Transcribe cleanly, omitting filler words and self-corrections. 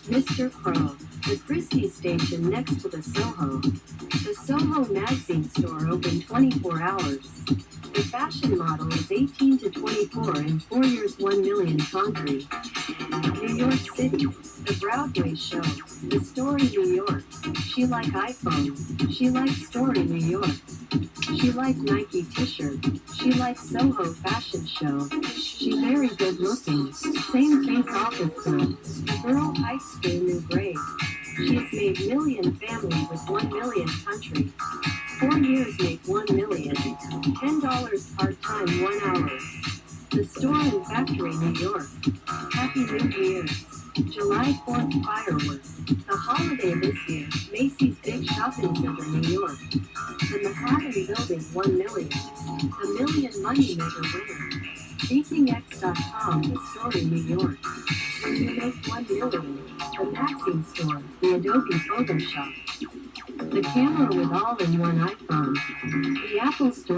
Mr. Crow, the Chrystie station next to the Soho. The Soho magazine store open 24 hours. The fashion model is 18 to 24 in 4 years 1 million concrete. New York City, the Broadway show, the Story New York. She like iPhone, she like Story New York. She like Nike t-shirt, she like Soho fashion show. She very good looking, same face office girl. Girl hikes through new grade. She has made million family with 1 million country. 4 years make 1 million. $10 part-time 1 hour. The store and factory New York. Happy New Year. July 4th fireworks. The holiday this year, Macy's big shopping center New York. The Manhattan building 1 million. The Million Money Maker winner. BeakingX.com, the story New York. When you make 1 million, the Maxine store, the Adobe Photoshop. The camera with all-in-one iPhone. The Apple store.